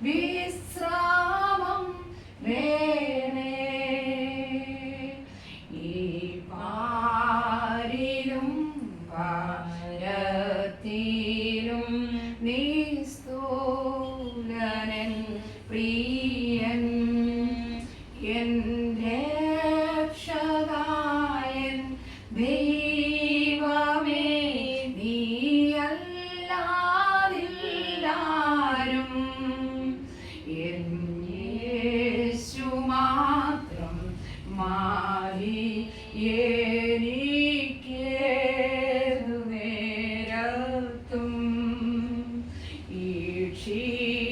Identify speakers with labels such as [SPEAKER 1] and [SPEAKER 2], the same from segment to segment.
[SPEAKER 1] വിശ്രാമം വേണേ. ഈ പാരിലും ഭാരത്തിലും നിസ്തൂലനൻ പ്രിയൻ എൻ രക്ഷകൻ ദൈവമേ, നീയല്ലാതില്ലാരും എൻ യേശു മാത്രം മതി എനിക്കേതു നേരത്തും. ഈ ക്ഷീണിതാരോഗത്തിലും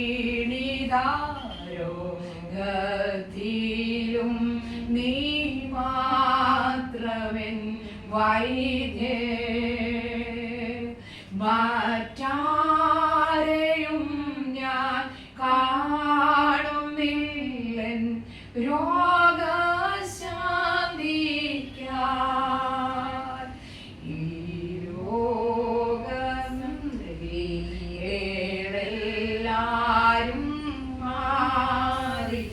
[SPEAKER 1] നീ മാത്രമെൻ വൈദ്യേ. മറ്റാരെയും ഞാൻ കാണുന്നില്ലൻ രോഗശാന്തിക്കാൻ. ഈ രോഗമെല്ലാരും മാറിപ്പോയാലും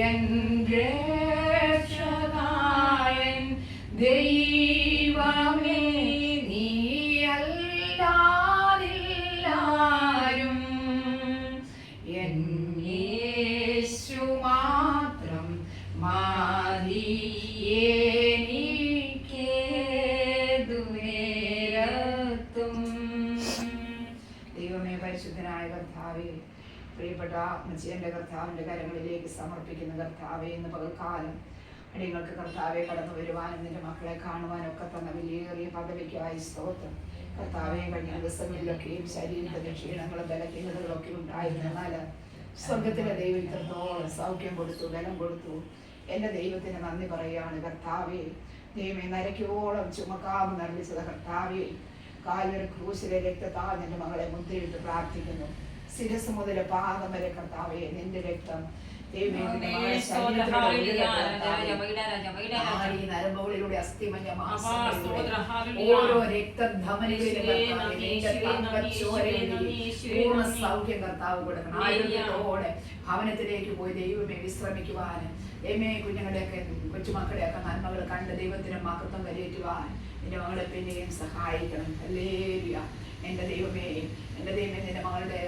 [SPEAKER 1] എൻ രക്ഷകൻ ദൈവമേ, നീയല്ലാതില്ലാരും എൻ യേശു മാത്രം മതി എനിക്കേതു നേരത്തും. ദൈവമേ, പരിശുദ്ധനായ കർത്താവേ, പ്രിയപ്പെട്ട മച്ചിയന്റെ കർത്താവിന്റെ കരങ്ങളിലേക്ക് സമർപ്പിക്കുന്ന കർത്താവേ, ഇന്ന് പകൽക്കാലം അടിയങ്ങൾക്ക് കർത്താവെ കടന്നു വരുവാനും നിന്റെ മക്കളെ കാണുവാനും ഒക്കെ തന്ന വിലയേറിയ പദവിക്കായി സ്തോത്രം. കർത്താവെ, കഴിഞ്ഞ ദിവസങ്ങളിലൊക്കെയും ശരീരത്തിന്റെ ക്ഷീണങ്ങളും ബലഹീനതകളൊക്കെ ഉണ്ടായിരുന്നു. എന്നാൽ സ്വർഗത്തിലെ ദൈവം ഇത്രത്തോളം സൗഖ്യം കൊടുത്തു, ബലം കൊടുത്തു. എൻ്റെ ദൈവത്തിന് നന്ദി പറയുകയാണ്. കർത്താവെ, ദൈവമേ, നരയ്ക്കോളം ചുമക്കാമെന്ന് അറിയിച്ചത് കർത്താവെ, കാൽവരി ക്രൂശിലെ രക്തത്താൽ നിന്റെ മകളെ മുദ്രയിട്ട് പ്രാർത്ഥിക്കുന്നു. ശിരസ് മുതൽ പാദം വരെ കർത്താവെ നിന്റെ രക്തം നരമ്പുകളിലൂടെ അസ്ഥിമഞ്ഞ ഓരോ രക്തധമനികളിലും പൂർണ്ണ സൗഖ്യം കർത്താവ് കൊടുക്കണം. ആരോഗ്യത്തോടെ ഭവനത്തിലേക്ക് പോയി ദൈവമേ വിശ്രമിക്കുവാൻ, കുഞ്ഞുങ്ങളുടെയൊക്കെ കൊച്ചുമക്കളുടെയൊക്കെ നന്മകൾ കണ്ട് ദൈവത്തിന് മഹത്വം കരയേറ്റുവാൻ നിന്റെ മകളെ പിന്നെയും സഹായിക്കണം. ഹല്ലേലൂയ. എൻ്റെ ദൈവമേ, നിന്റെ മകളുടെ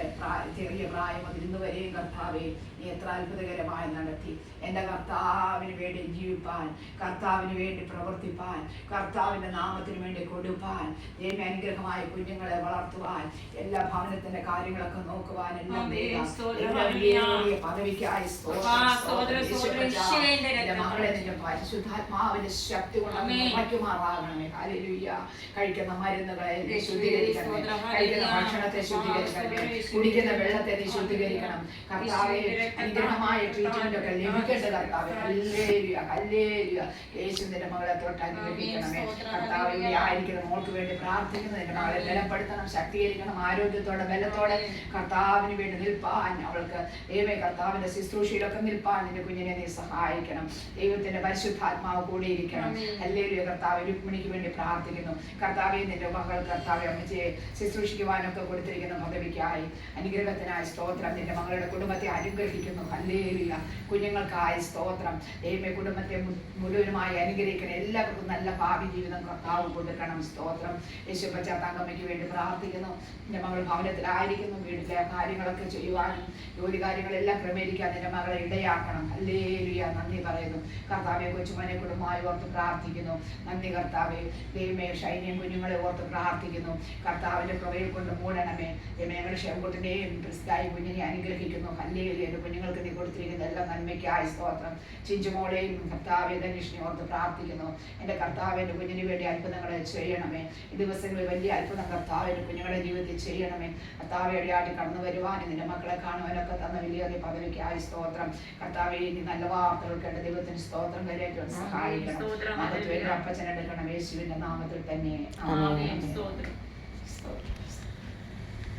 [SPEAKER 1] ചെറിയ പ്രായം മുതൽ ഇന്ന് വരെയും കർത്താവെ നീ എത്ര അത്ഭുതകരമായി നടത്തി. എൻ്റെ കർത്താവിന് വേണ്ടി ജീവിപ്പാൻ, കർത്താവിന് വേണ്ടി പ്രവർത്തിപ്പാൻ, കർത്താവിൻ്റെ നാമത്തിന് വേണ്ടി കൊടുപ്പാൻ, ദൈവം അനുഗ്രഹമായ കുഞ്ഞുങ്ങളെ വളർത്തുവാൻ, എല്ലാ ഭവനത്തിന്റെ കാര്യങ്ങളൊക്കെ നോക്കുവാൻ, എല്ലാം പദവിക്കായി മകളെ നിന്റെ പരിശുദ്ധാത്മാവിന്റെ ശക്തി കൊണ്ട് വയ്ക്കുമാറാകണമേ. ഹല്ലേലൂയ. കഴിക്കുന്ന മരുന്നുകളെ ശുദ്ധീകരിക്കണമേ, കഴിക്കുന്ന ഭക്ഷണത്തെ ശുദ്ധീകരിക്കണമേ, കുടിക്കുന്ന വെള്ളത്തെ നീ ശുദ്ധീകരിക്കണം. കർത്താവെ, അനുഗ്രഹമായ ട്രീറ്റ്മെന്റ് ഒക്കെ ലഭിക്കേണ്ട കർത്താവെ. Hallelujah, hallelujah. യേശുവിന്റെ മകളെ തൊട്ട് അനുഗ്രഹിക്കണമേ. കർത്താവിന്റെ ആയിരിക്കുന്ന മോൾക്ക് വേണ്ടി പ്രാർത്ഥിക്കുന്നതിന്റെ മകളെ ബലപ്പെടുത്തണം, ശക്തീകരിക്കണം. ആരോഗ്യത്തോടെ ബലത്തോടെ കർത്താവിന് വേണ്ടി നിൽപ്പാൻ, അവൾക്ക് ദൈവമേ കർത്താവിന്റെ ശുശ്രൂഷയിലൊക്കെ നിൽപ്പാൻ നിന്റെ കുഞ്ഞിനെ നീ സഹായിക്കണം. ദൈവത്തിന്റെ പരിശുദ്ധാത്മാവ് കൂടിയിരിക്കണം. ഹല്ലേലൂയ. കർത്താവ് രുക്മിണിക്ക് വേണ്ടി പ്രാർത്ഥിക്കുന്നു. കർത്താവെ, നിന്റെ മകൾ കർത്താവെ അമ്മച്ചയെ ശുശ്രൂഷിക്കുവാനൊക്കെ കൊടുത്തിരിക്കുന്ന പദവിക്കായി അനുഗ്രഹത്തിനായി സ്തോത്രം. നിന്റെ മകളുടെ കുടുംബത്തെ അനുഗ്രഹിക്കുന്നു. ഹല്ലേലൂയ. കുഞ്ഞുങ്ങൾക്കായി സ്തോത്രം. ദൈവമേ, കുടുംബത്തെ മുഴുവനുമായി അനുഗ്രഹിക്കണം. എല്ലാവർക്കും നല്ല ഭാവി ജീവിതം കർത്താവ് കൊടുക്കണം. സ്തോത്രം. യേശുപ്പച്ച തങ്കമ്മയ്ക്ക് വേണ്ടി പ്രാർത്ഥിക്കുന്നു. നിന്റെ മകൾ ഭവനത്തിലായിരിക്കുന്നു. വീട്ടിലെ കാര്യങ്ങളൊക്കെ ചെയ്യുവാനും ജോലി കാര്യങ്ങളെല്ലാം ക്രമീകരിക്കാൻ നിന്റെ മകളെ ഇടയാക്കണം. ഹല്ലേലൂയ. നന്ദി പറയുന്നു കർത്താവെ. കൊച്ചുമനെ കുടുംബമായി ഓർത്ത് പ്രാർത്ഥിക്കുന്നു. നന്ദി കർത്താവെ. ദൈവമേ, ഷൈനിയും കുഞ്ഞുങ്ങളെ ഓർത്ത് പ്രാർത്ഥിക്കുന്നു. കർത്താവിന്റെ കൃപയെ കൊണ്ട് മൂടണമേ. ഞങ്ങളുടെ ഷെങ്കുട്ടിന്റെയും ക്രിസ്തായും കുഞ്ഞിനെ അനുഗ്രഹിക്കുന്നു. ഹല്ലേലൂയ. എൻ്റെ കുഞ്ഞുങ്ങൾക്ക് നീ കൊടുത്തിരിക്കുന്ന എല്ലാ നന്മയ്ക്കായി സ്തോത്രം. ചിഞ്ചുമോളെയും കർത്താവെ ധനുഷിനെ ഓർത്ത് പ്രാർത്ഥിക്കുന്നു. എൻ്റെ കർത്താവിൻ്റെ കുഞ്ഞിന് വേണ്ടി അത്ഭുതങ്ങളെ ചെയ്യണമേ. ഈ ദിവസങ്ങളിൽ വലിയ അത്ഭുതം കർത്താവിൻ്റെ കുഞ്ഞുങ്ങളുടെ ജീവിതത്തിൽ ചെയ്യണമേ. കർത്താവെ, ഇടയാടി കടന്നു വരുവാനും നിന്റെ മക്കളെ കാണുവാനൊക്കെ തന്ന വലിയ പദവിക്കായി സ്തോത്രം. കർത്താവെ, ഇനി നല്ല വാർത്തകൾ കേട്ട ദൈവത്തിന് സ്തോത്രം കരയേറ്റുവാൻ സഹായിക്കണം. മഹത്വം അപ്പച്ചനെടുക്കണം യേശുവിന്റെ നാമത്തിൽ തന്നെ. ആമേൻ.